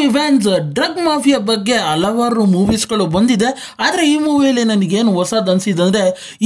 Movie fans, drug mafia ಬಗ್ಗೆ ಹಲವಾರು ಮೂವೀಸ್ಗಳು ಬಂದಿದೆ. ಆದರೆ ಈ ಮೂವಿಯಲ್ಲಿ ನನಗೇನು ಹೊಸದು ಅನಿಸಿದಂದರೆ,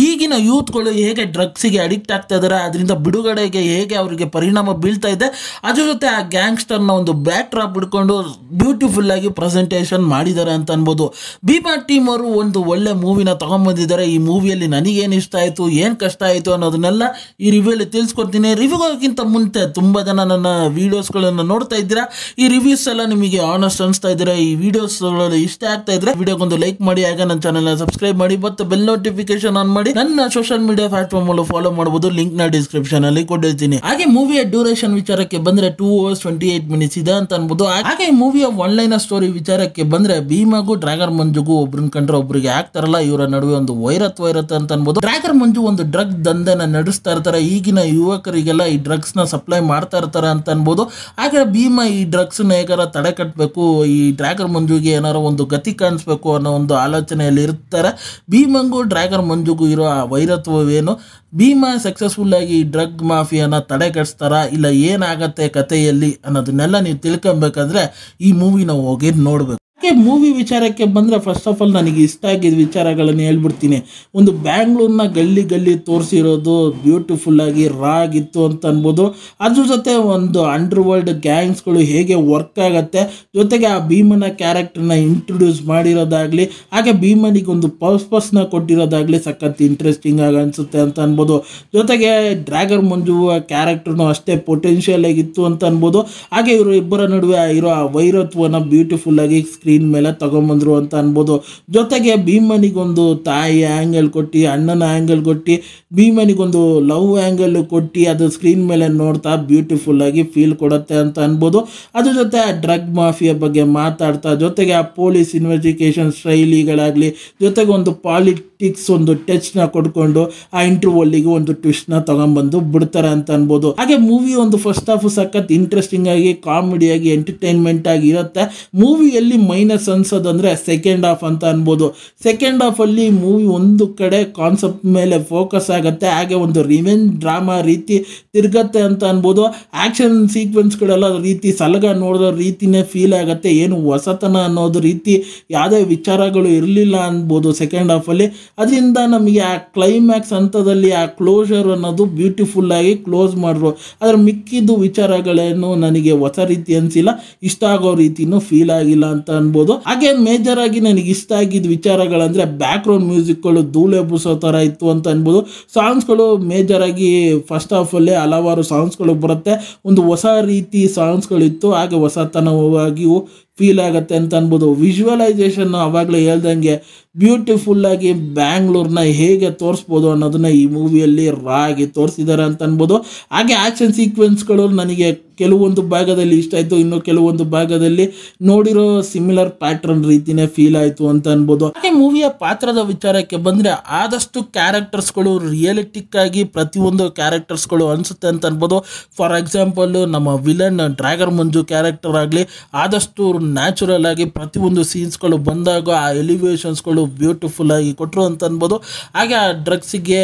ಈಗಿನ ಯೂತ್ಗಳು ಹೇಗೆ ಡ್ರಗ್ಸಿಗೆ ಅಡಿಕ್ಟ್ ಆಗ್ತಾ ಇದ್ದಾರೆ, ಅದರಿಂದ ಬಿಡುಗಡೆಗೆ ಹೇಗೆ ಅವರಿಗೆ ಪರಿಣಾಮ ಬೀಳ್ತಾ ಇದೆ, ಅದ್ರ ಜೊತೆ ಆ ಗ್ಯಾಂಗ್ಸ್ಟರ್ನ ಒಂದು ಬ್ಯಾಕ್ ಡ್ರಾಪ್ ಬಿಡ್ಕೊಂಡು ಬ್ಯೂಟಿಫುಲ್ ಆಗಿ ಪ್ರೆಸೆಂಟೇಷನ್ ಮಾಡಿದ್ದಾರೆ ಅಂತ ಅನ್ಬೋದು. ಭೀಮಾ ಟೀಮ್ ಅವರು ಒಂದು ಒಳ್ಳೆ ಮೂವಿನ ತಗೊಂಡ್ಬಂದಿದ್ದಾರೆ. ಈ ಮೂವಿಯಲ್ಲಿ ನನಗೇನು ಇಷ್ಟ ಆಯಿತು, ಏನು ಕಷ್ಟ ಆಯಿತು ಅನ್ನೋದನ್ನೆಲ್ಲ ಈ ರಿವ್ಯೂಲಿ ತಿಳಿಸ್ಕೊಡ್ತೀನಿ. ರಿವ್ಯೂಗೋಕ್ಕಿಂತ ಮುಂಚೆ ತುಂಬ ಜನ ನನ್ನ ವೀಡಿಯೋಸ್ಗಳನ್ನು ನೋಡ್ತಾ ಇದ್ದೀರಾ. ಈ ರಿವ್ಯೂಸ್ ಎಲ್ಲ ನಿಮಗೆ ಆನೆಸ್ಟ್ ಅನಿಸ್ತಾ ಇದ್ರೆ, ಈ ವಿಡಿಯೋಸ್ಗಳಲ್ಲಿ ಇಷ್ಟ ಆಗ್ತಾ ಇದ್ರೆ ವಿಡಿಯೋಗೊಂದು ಲೈಕ್ ಮಾಡಿ, ಹಾಗೆ ನನ್ನ ಚಾನೆಲ್ ಸಬ್ಸ್ಕ್ರೈಬ್ ಮಾಡಿ, ಮತ್ತೆ ಬೆಲ್ ನೋಟಿಫಿಕೇಶನ್ ಆನ್ ಮಾಡಿ. ನನ್ನ ಸೋಷಿಯಲ್ ಮೀಡಿಯಾ ಪ್ಲಾಟ್ಫಾರ್ಮ್ ಅಲ್ಲೂ ಫಾಲೋ ಮಾಡಬಹುದು, ಲಿಂಕ್ ನ ಡಿಸ್ಕ್ರಿಪ್ಷನ್ ಅಲ್ಲಿ ಕೊಟ್ಟಿರ್ತೀನಿ. ಹಾಗೆ ಮೂವಿಯ ಡ್ಯೂರೇಷನ್ ವಿಚಾರಕ್ಕೆ ಬಂದ್ರೆ 2 hours 28 minutes ಇದೆ ಅಂತ ಅನ್ಬೋದು. ಹಾಗೆ ಈ ಮೂವಿಯ ಒನ್ಲೈನ್ ಸ್ಟೋರಿ ವಿಚಾರಕ್ಕೆ ಬಂದ್ರೆ, ಭೀಮಾಗೂ ಡ್ರ್ಯಾಗರ್ ಮಂಜುಗೂ ಒಬ್ರನ್ನ ಕಂಡ್ರೆ ಒಬ್ರಿಗೆ ಆಗ್ತಾರಲ್ಲ, ಇವರ ನಡುವೆ ಒಂದು ವೈರತ್ವ ಅಂತ ಅನ್ಬೋದು. ಡ್ರ್ಯಾಗರ್ ಮಂಜು ಒಂದು ಡ್ರಗ್ ದಂಧೆನ ನಡೆಸ್ತಾ ಇರ್ತಾರೆ. ಈಗಿನ ಯುವಕರಿಗೆಲ್ಲ ಈ ಡ್ರಗ್ಸ್ ನ ಸಪ್ಲೈ ಮಾಡ್ತಾ ಇರ್ತಾರೆ ಅಂತ ಅನ್ಬೋದು. ಹಾಗೆ ಭೀಮಾ ಈ ಡ್ರಗ್ಸ್ ನ ಹೇಗಾರ ತಡೆ ಕಟ್ಟಬೇಕು, ಈ ಡ್ರ್ಯಾಗರ್ ಮಂಜುಗೆ ಏನಾರ ಒಂದು ಗತಿ ಕಾಣಿಸ್ಬೇಕು ಅನ್ನೋ ಒಂದು ಆಲೋಚನೆಯಲ್ಲಿ ಇರ್ತಾರೆ. ಭೀಮಂಗೂ ಡ್ರ್ಯಾಗರ್ ಮಂಜುಗೂ ಇರೋ ಆ ವೈರತ್ವವೇನು, ಭೀಮಾ ಸಕ್ಸಸ್ಫುಲ್ ಆಗಿ ಡ್ರಗ್ ಮಾಫಿಯಾನ ತಡೆಗಟ್ಟಿಸ್ತಾರ, ಇಲ್ಲ ಏನಾಗತ್ತೆ ಕಥೆಯಲ್ಲಿ ಅನ್ನೋದನ್ನೆಲ್ಲ ನೀವು ತಿಳ್ಕೊಬೇಕಾದ್ರೆ ಈ ಮೂವಿನ ಹೋಗಿ ನೋಡ್ಬೇಕು. ಮೂವಿ ವಿಚಾರಕ್ಕೆ ಬಂದರೆ, ಫಸ್ಟ್ ಆಫ್ ಆಲ್ ನನಗೆ ಇಷ್ಟ ಆಗಿದ್ದ ವಿಚಾರಗಳನ್ನು ಹೇಳ್ಬಿಡ್ತೀನಿ. ಒಂದು ಬ್ಯಾಂಗ್ಳೂರ್ನ ಗಲ್ಲಿ ತೋರಿಸಿರೋದು ಬ್ಯೂಟಿಫುಲ್ ಆಗಿ ರಾ ಆಗಿತ್ತು ಅಂತ ಅನ್ಬೋದು. ಅದ್ರ ಜೊತೆ ಒಂದು ಅಂಡರ್ ವರ್ಲ್ಡ್ ಗ್ಯಾಂಗ್ಸ್ಗಳು ಹೇಗೆ ವರ್ಕ್ ಆಗತ್ತೆ, ಜೊತೆಗೆ ಆ ಭೀಮನ ಕ್ಯಾರೆಕ್ಟರ್ನ ಇಂಟ್ರೊಡ್ಯೂಸ್ ಮಾಡಿರೋದಾಗಲಿ, ಹಾಗೆ ಭೀಮನಿಗೆ ಒಂದು ಪರ್ಪಸ್ನ ಕೊಟ್ಟಿರೋದಾಗಲಿ ಸಖತ್ ಇಂಟ್ರೆಸ್ಟಿಂಗ್ ಆಗಿ ಅನಿಸುತ್ತೆ ಅಂತ ಅನ್ಬೋದು. ಜೊತೆಗೆ ಡ್ರ್ಯಾಗರ್ ಮಂಜು ಕ್ಯಾರೆಕ್ಟರ್ನು ಅಷ್ಟೇ ಪೊಟೆನ್ಷಿಯಲ್ ಆಗಿತ್ತು ಅಂತ ಅನ್ಬೋದು. ಹಾಗೆ ಇವರು ಇಬ್ಬರ ನಡುವೆ ಇರೋ ಆ ವೈರತ್ವನ ಬ್ಯೂಟಿಫುಲ್ ಆಗಿ ಸ್ಕ್ರೀನ್ ಮೇಲೆ ತಗೊಂಬಂದ್ರು ಅಂತ ಅನ್ಬೋದು. ಜೊತೆಗೆ ಭೀಮನಿಗೊಂದು ತಾಯಿ ಆ್ಯಂಗಲ್ ಕೊಟ್ಟು, ಅಣ್ಣನ ಆ್ಯಂಗಲ್ ಕೊಟ್ಟು, ಭೀಮನಿಗೊಂದು ಲವ್ ಆ್ಯಂಗಲ್ ಕೊಟ್ಟು ಅದು ಸ್ಕ್ರೀನ್ ಮೇಲೆ ನೋಡ್ತಾ ಬ್ಯೂಟಿಫುಲ್ ಆಗಿ ಫೀಲ್ ಕೊಡುತ್ತೆ ಅಂತ ಅನ್ಬೋದು. ಅದ್ರ ಜೊತೆ ಆ ಡ್ರಗ್ ಮಾಫಿಯಾ ಬಗ್ಗೆ ಮಾತಾಡ್ತಾ, ಜೊತೆಗೆ ಆ ಪೊಲೀಸ್ ಇನ್ವೆಸ್ಟಿಗೇಷನ್ ಶೈಲಿಗಳಾಗಲಿ, ಜೊತೆಗೆ ಒಂದು ಪಾಲಿಟಿಕ್ಸ್ ಒಂದು ಟಚ್ನ ಕೊಡ್ಕೊಂಡು ಆ ಇಂಟರ್ವಲ್ಲಿಗೆ ಒಂದು ಟ್ವಿಸ್ಟ್ನ ತಗೊಂಡ್ಬಂದು ಬಿಡ್ತಾರೆ ಅಂತ ಅನ್ಬೋದು. ಹಾಗೆ ಮೂವಿ ಒಂದು ಫಸ್ಟ್ ಹಾಫ್ ಸಖತ್ ಇಂಟ್ರೆಸ್ಟಿಂಗ್ ಆಗಿ, ಕಾಮಿಡಿಯಾಗಿ, ಎಂಟರ್ಟೈನ್ಮೆಂಟ್ ಆಗಿ ಇರುತ್ತೆ. ಮೂವಿಯಲ್ಲಿ ಮೈನಸ್ ಅನ್ಸೋದಂದ್ರೆ ಸೆಕೆಂಡ್ ಹಾಫ್ ಅಂತ ಅನ್ಬೋದು. ಸೆಕೆಂಡ್ ಹಾಫ್ ಅಲ್ಲಿ ಮೂವಿ ಒಂದು ಕಡೆ ಕಾನ್ಸೆಪ್ಟ್ ಮೇಲೆ ಫೋಕಸ್ ಆಗುತ್ತೆ, ಹಾಗೆ ಒಂದು ರಿವೆಂಜ್ ಡ್ರಾಮಾ ರೀತಿ ತಿರ್ಗತ್ತೆ ಅಂತ ಅನ್ಬೋದು. ಆಕ್ಷನ್ ಸೀಕ್ವೆನ್ಸ್ಗಳೆಲ್ಲ ರೀತಿ ಸಲಗ ನೋಡೋ ರೀತಿನೇ ಫೀಲ್ ಆಗುತ್ತೆ. ಏನು ಹೊಸತನ ಅನ್ನೋದು ರೀತಿ ಯಾವುದೇ ವಿಚಾರಗಳು ಇರಲಿಲ್ಲ ಅನ್ಬೋದು ಸೆಕೆಂಡ್ ಹಾಫ್ ಅಲ್ಲಿ. ಅದರಿಂದ ನಮಗೆ ಆ ಕ್ಲೈಮ್ಯಾಕ್ಸ್ ಹಂತದಲ್ಲಿ ಆ ಕ್ಲೋಸರ್ ಅನ್ನೋದು ಬ್ಯೂಟಿಫುಲ್ ಆಗಿ ಕ್ಲೋಸ್ ಮಾಡ್ರು. ಅದ್ರ ಮಿಕ್ಕಿದ್ದು ವಿಚಾರಗಳೇನು ನನಗೆ ಹೊಸ ರೀತಿ ಅನ್ಸಿಲ್ಲ, ಇಷ್ಟ ಆಗೋ ರೀತಿನೂ ಫೀಲ್ ಆಗಿಲ್ಲ ಅಂತ ಅನ್ಬೋದು. ಹಾಗೆ ಮೇಜರ್ ಆಗಿ ನನಗೆ ಇಷ್ಟ ಆಗಿದ್ದ ವಿಚಾರಗಳಂದ್ರೆ ಬ್ಯಾಕ್ ಗ್ರೌಂಡ್ ಮ್ಯೂಸಿಕ್ಗಳು ಧೂಳೆ ಬೂಸೋ ಥರ ಇತ್ತು ಅಂತ ಅನ್ಬೋದು. ಸಾಂಗ್ಸ್ಗಳು ಮೇಜರ್ ಆಗಿ ಫಸ್ಟ್ ಹಾಫ್ ಅಲ್ಲಿ ಹಲವಾರು ಸಾಂಗ್ಸ್ಗಳು ಬರುತ್ತೆ, ಒಂದು ಹೊಸ ರೀತಿ ಸಾಂಗ್ಸ್ಗಳಿತ್ತು, ಹಾಗೆ ಹೊಸತನವಾಗಿಯೂ ಫೀಲ್ ಆಗುತ್ತೆ ಅಂತ ಅನ್ಬೋದು. ವಿಜುವಲೈಸೇಷನ್ ಅವಾಗಲೇ ಹೇಳ್ದಂಗೆ ಬ್ಯೂಟಿಫುಲ್ ಆಗಿ ಬ್ಯಾಂಗ್ಳೂರ್ನ ಹೇಗೆ ತೋರಿಸ್ಬೋದು ಅನ್ನೋದನ್ನ ಈ ಮೂವಿಯಲ್ಲಿ ರಾ ಆಗಿ ತೋರಿಸಿದ್ದಾರೆ ಅಂತ ಅನ್ಬೋದು. ಹಾಗೆ ಆಕ್ಷನ್ ಸೀಕ್ವೆನ್ಸ್ಗಳು ನನಗೆ ಕೆಲವೊಂದು ಭಾಗದಲ್ಲಿ ಇಷ್ಟ ಆಯಿತು, ಇನ್ನು ಕೆಲವೊಂದು ಭಾಗದಲ್ಲಿ ನೋಡಿರೋ ಸಿಮಿಲರ್ ಪ್ಯಾಟ್ರನ್ ರೀತಿನೇ ಫೀಲ್ ಆಯಿತು ಅಂತ ಅನ್ಬೋದು. ಹಾಗೆ ಮೂವಿಯ ಪಾತ್ರದ ವಿಚಾರಕ್ಕೆ ಬಂದರೆ, ಆದಷ್ಟು ಕ್ಯಾರೆಕ್ಟರ್ಸ್ಗಳು ರಿಯಲಿಟಿಕ್ ಆಗಿ ಪ್ರತಿಯೊಂದು ಕ್ಯಾರೆಕ್ಟರ್ಸ್ಗಳು ಅನಿಸುತ್ತೆ ಅಂತ ಅನ್ಬೋದು. ಫಾರ್ ಎಕ್ಸಾಂಪಲ್ ನಮ್ಮ ವಿಲನ್ ಡ್ರ್ಯಾಗರ್ ಮಂಜು ಕ್ಯಾರೆಕ್ಟರ್ ಆಗಲಿ, ಆದಷ್ಟು ನ್ಯಾಚುರಲ್ ಆಗಿ ಪ್ರತಿಯೊಂದು ಸೀನ್ಸ್ಗಳು ಬಂದಾಗ ಆ ಎಲಿವೇಶನ್ಸ್ಗಳು ಬ್ಯೂಟಿಫುಲ್ ಆಗಿ ಕೊಟ್ಟರು ಅಂತ ಅನ್ಬೋದು. ಹಾಗೆ ಆ ಡ್ರಗ್ಸಿಗೆ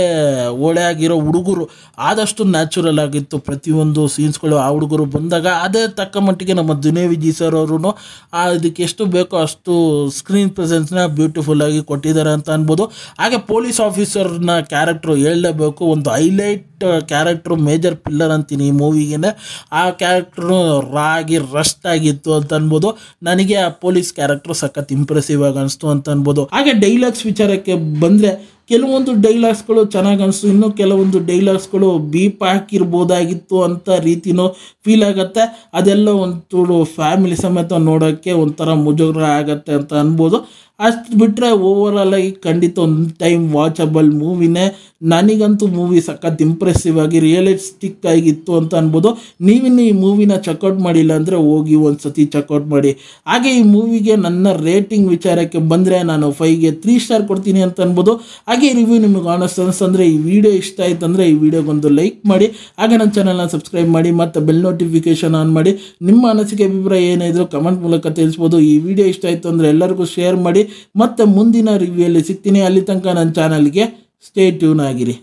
ಒಳ್ಳೆ ಆಗಿರೋ ಹುಡುಗರು ಆದಷ್ಟು ನ್ಯಾಚುರಲ್ ಆಗಿತ್ತು ಪ್ರತಿಯೊಂದು ಸೀನ್ಸ್ಗಳು. ಆ ಹುಡುಗರು ಬಂದಾಗ ಅದೇ ತಕ್ಕ ಮಟ್ಟಿಗೆ ನಮ್ಮ ದುನೇ ವಿಜಯ್ ಸರ್ ಅವರು ಇದಕ್ಕೆ ಎಷ್ಟು ಬೇಕೋ ಅಷ್ಟು ಸ್ಕ್ರೀನ್ ಪ್ರೆಸೆನ್ಸ್ನ ಬ್ಯೂಟಿಫುಲ್ ಆಗಿ ಕೊಟ್ಟಿದ್ದಾರೆ ಅಂತ ಅನ್ಬೋದು. ಹಾಗೆ ಪೊಲೀಸ್ ಆಫೀಸರ್ನ ಕ್ಯಾರೆಕ್ಟ್ರು ಹೇಳಲೇಬೇಕು, ಒಂದು ಹೈಲೈಟ್ ಕ್ಯಾರೆಕ್ಟ್ರು, ಮೇಜರ್ ಪಿಲ್ಲರ್ ಅಂತೀನಿ ಈ ಮೂವಿಗೆ. ಆ ಕ್ಯಾರೆಕ್ಟ್ರು ರಾಗಿ ರಸ್ಟ್ ಆಗಿತ್ತು ಅಂತ ಅನ್ಬೋದು. ನನಗೆ ಆ ಪೊಲೀಸ್ ಕ್ಯಾರೆಕ್ಟ್ರು ಸಖತ್ ಇಂಪ್ರೆಸಿವ್ ಆಗಿ ಅನಿಸ್ತು ಅಂತ ಅನ್ಬೋದು. ಹಾಗೆ ಡೈಲಾಗ್ಸ್ ವಿಚಾರಕ್ಕೆ ಬಂದರೆ, ಕೆಲವೊಂದು ಡೈಲಾಗ್ಸ್ಗಳು ಚೆನ್ನಾಗಿ ಅನಿಸ್ತು, ಇನ್ನು ಕೆಲವೊಂದು ಡೈಲಾಗ್ಸ್ಗಳು ಬೀಪ್ ಹಾಕಿರ್ಬೋದಾಗಿತ್ತು ಅಂತ ರೀತಿನೂ ಫೀಲ್ ಆಗುತ್ತೆ. ಅದೆಲ್ಲ ಒಂಚೂರು ಫ್ಯಾಮಿಲಿ ಸಮೇತ ನೋಡೋಕ್ಕೆ ಒಂಥರ ಮುಜುಗರ ಆಗತ್ತೆ ಅಂತ ಅನ್ಬೋದು. ಅಷ್ಟು ಬಿಟ್ಟರೆ ಓವರಾಲ್ ಆಗಿ ಖಂಡಿತ ಒಂದು ಟೈಮ್ ವಾಚಬಲ್ ಮೂವಿನೇ. ನನಗಂತೂ ಮೂವಿ ಸಖತ್ ಇಂಪ್ರೆಸಿವ್ ಆಗಿ ರಿಯಲಿಸ್ಟಿಕ್ ಆಗಿತ್ತು ಅಂತ ಅನ್ಬೋದು. ನೀವಿನ್ನು ಈ ಮೂವಿನ ಚೆಕ್ಔಟ್ ಮಾಡಿಲ್ಲ ಅಂದರೆ ಹೋಗಿ ಒಂದು ಸತಿ ಚೆಕ್ಔಟ್ ಮಾಡಿ. ಹಾಗೆ ಈ ಮೂವಿಗೆ ನನ್ನ ರೇಟಿಂಗ್ ವಿಚಾರಕ್ಕೆ ಬಂದರೆ, ನಾನು 5ಗೆ 3 ಸ್ಟಾರ್ ಕೊಡ್ತೀನಿ ಅಂತ ಅನ್ಬೋದು. ಹಾಗೆ ಈ ರಿವ್ಯೂ ನಿಮಗೆ ಆನೆಸ್ಟ್ ಅನಿಸ್ತಂದರೆ, ಈ ವಿಡಿಯೋ ಇಷ್ಟ ಆಯ್ತು ಅಂದರೆ ಈ ವಿಡಿಯೋಗೊಂದು ಲೈಕ್ ಮಾಡಿ, ಹಾಗೆ ನನ್ನ ಚಾನಲ್ನ ಸಬ್ಸ್ಕ್ರೈಬ್ ಮಾಡಿ, ಮತ್ತು ಬೆಲ್ ನೋಟಿಫಿಕೇಶನ್ ಆನ್ ಮಾಡಿ. ನಿಮ್ಮ ಅನಿಸಿಕೆ ಅಭಿಪ್ರಾಯ ಏನಿದ್ರು ಕಮೆಂಟ್ ಮೂಲಕ ತಿಳಿಸ್ಬೋದು. ಈ ವಿಡಿಯೋ ಇಷ್ಟ ಆಯಿತು ಅಂದರೆ ಎಲ್ಲರಿಗೂ ಶೇರ್ ಮಾಡಿ. ಮತ್ತು ಮುಂದಿನ ರಿವ್ಯೂಯಲ್ಲಿ ಸಿಗ್ತೀನಿ. ಅಲ್ಲಿ ತನಕ ನನ್ನ ಚಾನಲ್ಗೆ ಸ್ಟೇ ಟ್ಯೂನ್ ಆಗಿರಿ.